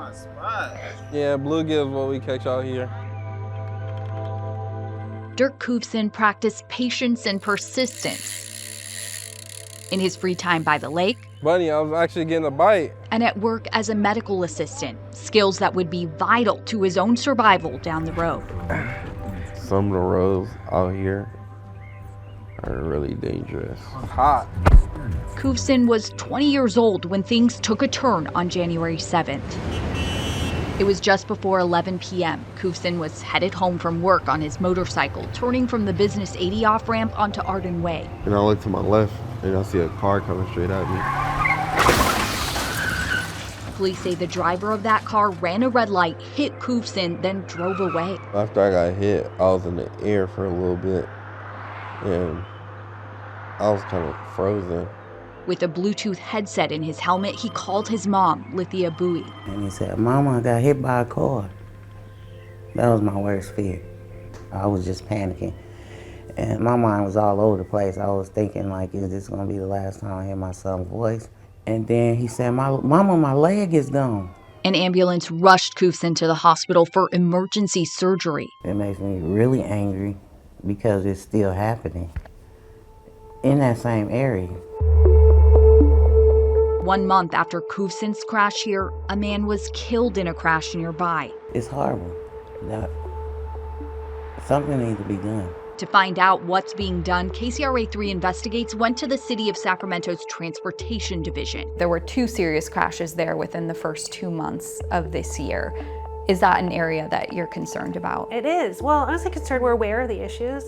my spot. Yeah, bluegill is what we catch out here. Dirk Koofson practiced patience and persistence in his free time by the lake. Buddy, I was actually getting a bite. And at work as a medical assistant, skills that would be vital to his own survival down the road. Some of the roads out here are really dangerous. Hot. Koofson was 20 years old when things took a turn on January 7th. It was just before 11 p.m. Koofson was headed home from work on his motorcycle, turning from the Business 80 off-ramp onto Arden Way. And I look to my left, and I see a car coming straight at me. Police say the driver of that car ran a red light, hit Koofson, then drove away. After I got hit, I was in the air for a little bit, and I was kind of frozen. With a Bluetooth headset in his helmet, he called his mom, Lithia Bowie. And he said, Mama, I got hit by a car. That was my worst fear. I was just panicking. And my mind was all over the place. I was thinking, like, is this gonna be the last time I hear my son's voice? And then he said, Mama, my leg is gone. An ambulance rushed Koofson to the hospital for emergency surgery. It makes me really angry because it's still happening in that same area. 1 month after Koofson's crash here, a man was killed in a crash nearby. It's horrible. Something needs to be done. To find out what's being done, KCRA3 Investigates went to the City of Sacramento's Transportation Division. There were 2 serious crashes there within the first 2 months of this year. Is that an area that you're concerned about? It is. Well, honestly concerned, we're aware of the issues.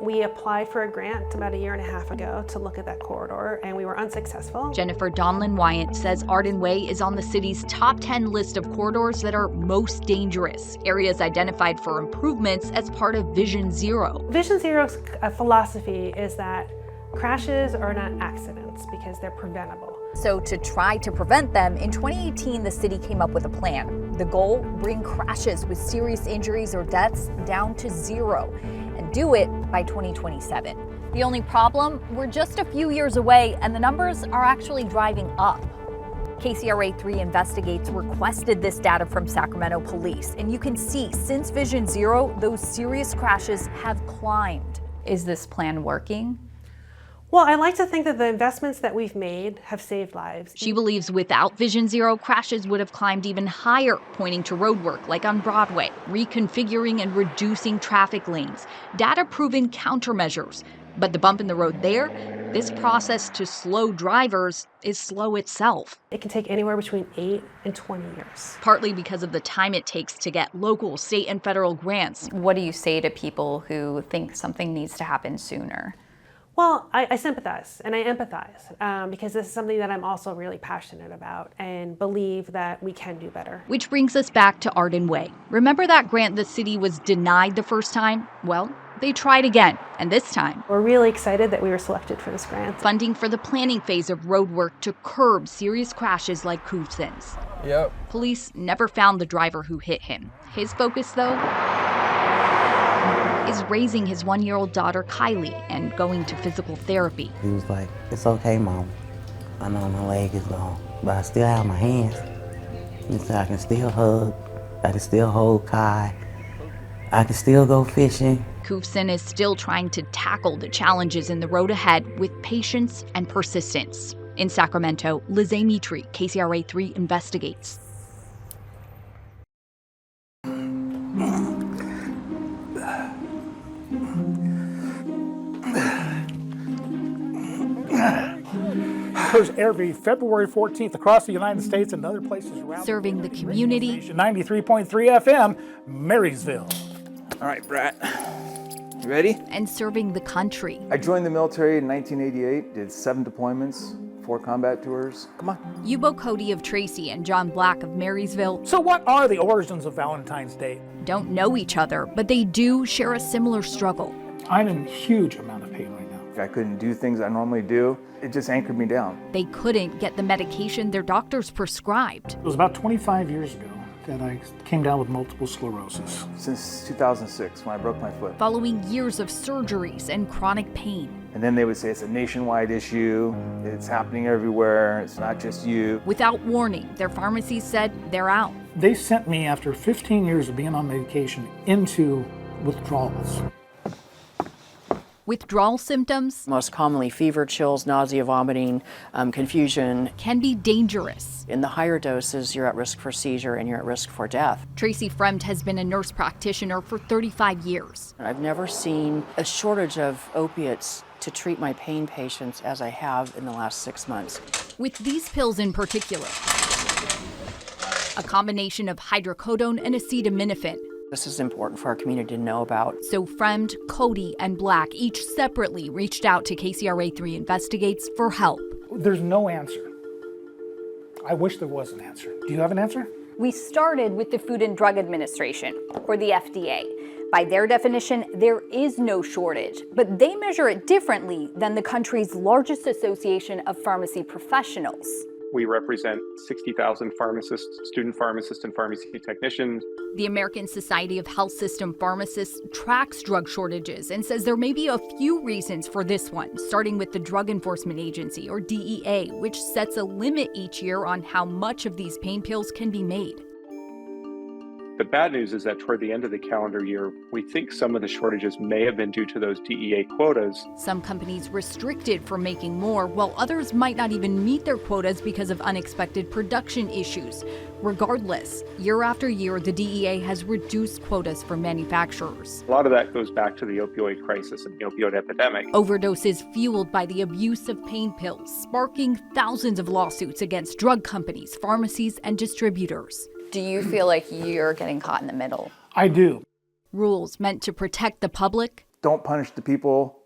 We applied for a grant about 1.5 years ago to look at that corridor, and we were unsuccessful. Jennifer Donlin Wyant says Arden Way is on the city's top 10 list of corridors that are most dangerous, areas identified for improvements as part of Vision Zero. Vision Zero's philosophy is that crashes are not accidents because they're preventable. So to try to prevent them, in 2018, the city came up with a plan. The goal, bring crashes with serious injuries or deaths down to 0, and do it by 2027. The only problem, we're just a few years away, and the numbers are actually driving up. KCRA3 Investigates requested this data from Sacramento police, and you can see since Vision Zero, those serious crashes have climbed. Is this plan working? Well, I like to think that the investments that we've made have saved lives. She believes without Vision Zero, crashes would have climbed even higher, pointing to road work like on Broadway, reconfiguring and reducing traffic lanes, data-proven countermeasures. But the bump in the road there, this process to slow drivers is slow itself. It can take anywhere between 8 and 20 years. Partly because of the time it takes to get local, state, and federal grants. What do you say to people who think something needs to happen sooner? Well, I sympathize and I empathize because this is something that I'm also really passionate about and believe that we can do better. Which brings us back to Arden Way. Remember that grant the city was denied the first time? Well, they tried again, and this time we're really excited that we were selected for this grant. Funding for the planning phase of road work to curb serious crashes like Koofson's. Yep. Police never found the driver who hit him. His focus, though, is raising his 1-year-old daughter, Kylie, and going to physical therapy. He was like, it's okay, Mom. I know my leg is gone, but I still have my hands. He said I can still hug, I can still hold Kai, I can still go fishing. Koofson is still trying to tackle the challenges in the road ahead with patience and persistence. In Sacramento, Lysée Mitri, KCRA3 Investigates. Occurs every February 14th across the United States and other places around. Serving the community. 93.3 FM, Marysville. All right, Brett. You ready? And serving the country. I joined the military in 1988, did 7 deployments, 4 combat tours. Come on. Yubo Cody of Tracy and John Black of Marysville. So what are the origins of Valentine's Day? Don't know each other, but they do share a similar struggle. I'm in a huge amount of pain right now. I couldn't do things I normally do. It just anchored me down. They couldn't get the medication their doctors prescribed. It was about 25 years ago that I came down with multiple sclerosis. Since 2006, when I broke my foot. Following years of surgeries and chronic pain. And then they would say it's a nationwide issue, it's happening everywhere, it's not just you. Without warning, their pharmacies said they're out. They sent me, after 15 years of being on medication, into withdrawals. Withdrawal symptoms, most commonly fever, chills, nausea, vomiting, confusion, can be dangerous. In the higher doses, you're at risk for seizure and you're at risk for death. Tracy Fremd has been a nurse practitioner for 35 years. I've never seen a shortage of opiates to treat my pain patients as I have in the last 6 months. With these pills in particular, a combination of hydrocodone and acetaminophen. This is important for our community to know about. So Fremd, Cody, and Black each separately reached out to KCRA3 Investigates for help. There's no answer. I wish there was an answer. Do you have an answer? We started with the Food and Drug Administration, or the FDA. By their definition, there is no shortage, but they measure it differently than the country's largest association of pharmacy professionals. We represent 60,000 pharmacists, student pharmacists, and pharmacy technicians. The American Society of Health System Pharmacists tracks drug shortages and says there may be a few reasons for this one, starting with the Drug Enforcement Agency, or DEA, which sets a limit each year on how much of these pain pills can be made. The bad news is that toward the end of the calendar year, we think some of the shortages may have been due to those DEA quotas. Some companies restricted from making more, while others might not even meet their quotas because of unexpected production issues. Regardless, year after year, the DEA has reduced quotas for manufacturers. A lot of that goes back to the opioid crisis and the opioid epidemic. Overdoses fueled by the abuse of pain pills, sparking thousands of lawsuits against drug companies, pharmacies, and distributors. Do you feel like you're getting caught in the middle? I do. Rules meant to protect the public. Don't punish the people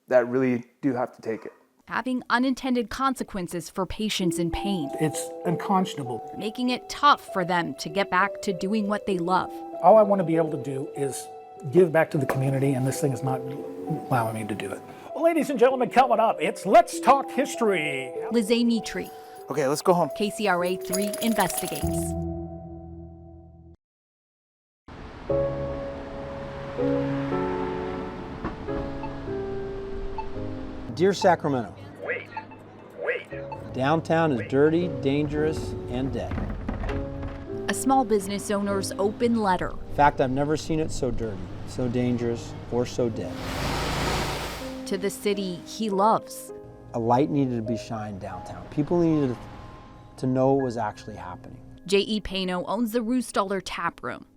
that really do have to take it. Having unintended consequences for patients in pain. It's unconscionable. Making it tough for them to get back to doing what they love. All I want to be able to do is give back to the community, and this thing is not allowing me to do it. Well, ladies and gentlemen, coming up, it's Let's Talk History. Lysée Mitri. Okay, let's go home. KCRA3 Investigates. Dear Sacramento. Wait. Downtown is dirty, dangerous, and dead. A small business owner's open letter. In fact, I've never seen it so dirty, so dangerous, or so dead. To the city he loves. A light needed to be shined downtown. People needed to know what was actually happening. J.E. Pano owns the Roostaller Tap Room.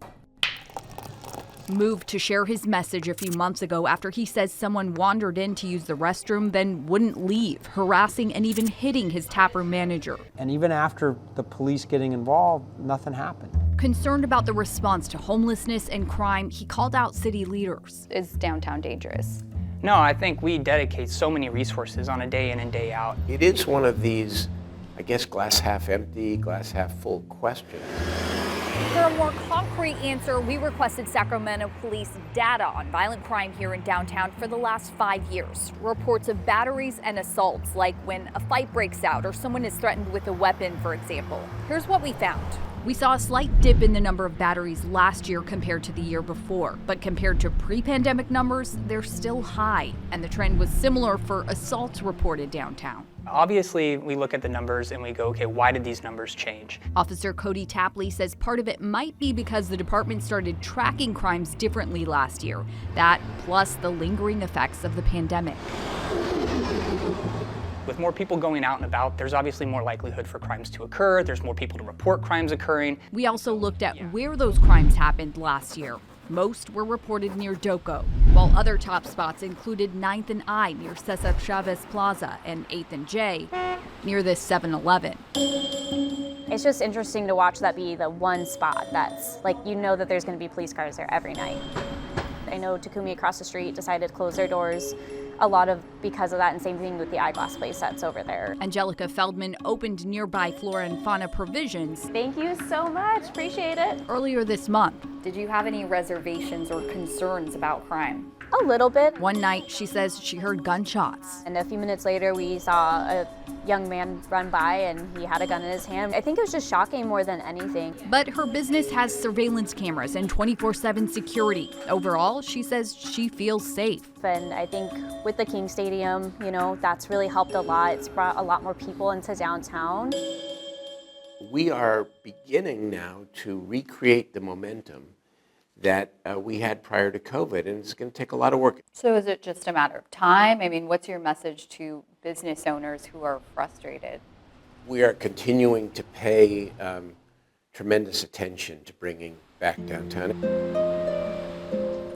Moved to share his message a few months ago after he says someone wandered in to use the restroom, then wouldn't leave, harassing and even hitting his taproom manager. And even after the police getting involved, nothing happened. Concerned about the response to homelessness and crime, he called out city leaders. Is downtown dangerous? No, I think we dedicate so many resources on a day in and day out. It is one of these, I guess, glass half empty, glass half full questions. For a more concrete answer, we requested Sacramento police data on violent crime here in downtown for the last 5 years. Reports of batteries and assaults, like when a fight breaks out or someone is threatened with a weapon, for example. Here's what we found. We saw a slight dip in the number of batteries last year compared to the year before, but compared to pre-pandemic numbers, they're still high, and the trend was similar for assaults reported downtown. Obviously, we look at the numbers and we go, okay, why did these numbers change? Officer Cody Tapley says part of it might be because the department started tracking crimes differently last year. That, plus the lingering effects of the pandemic. With more people going out and about, there's obviously more likelihood for crimes to occur. There's more people to report crimes occurring. We also looked at where those crimes happened last year. Most were reported near Doco, while other top spots included 9th and I near Cesar Chavez Plaza and 8th and J near this 7-Eleven. It's just interesting to watch that be the one spot that's like, you know that there's going to be police cars there every night. I know Takumi across the street decided to close their doors. A lot of because of that, and same thing with the eyeglass place that's over there. Angelica Feldman opened nearby Flora and Fauna Provisions. Thank you so much, appreciate it. Earlier this month. Did you have any reservations or concerns about crime? A little bit. One night, she says she heard gunshots. And a few minutes later, we saw a young man run by and he had a gun in his hand. I think it was just shocking more than anything. But her business has surveillance cameras and 24/7 security. Overall, she says she feels safe. And I think with the King Stadium, you know, that's really helped a lot. It's brought a lot more people into downtown. We are beginning now to recreate the momentum that we had prior to COVID, and it's going to take a lot of work. So is it just a matter of time? I mean, what's your message to business owners who are frustrated? We are continuing to pay tremendous attention to bringing back downtown.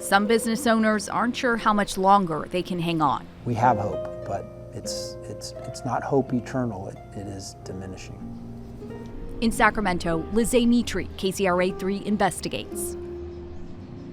Some business owners aren't sure how much longer they can hang on. We have hope, but it's not hope eternal. It is diminishing. In Sacramento, Lysée Mitri, KCRA 3 investigates.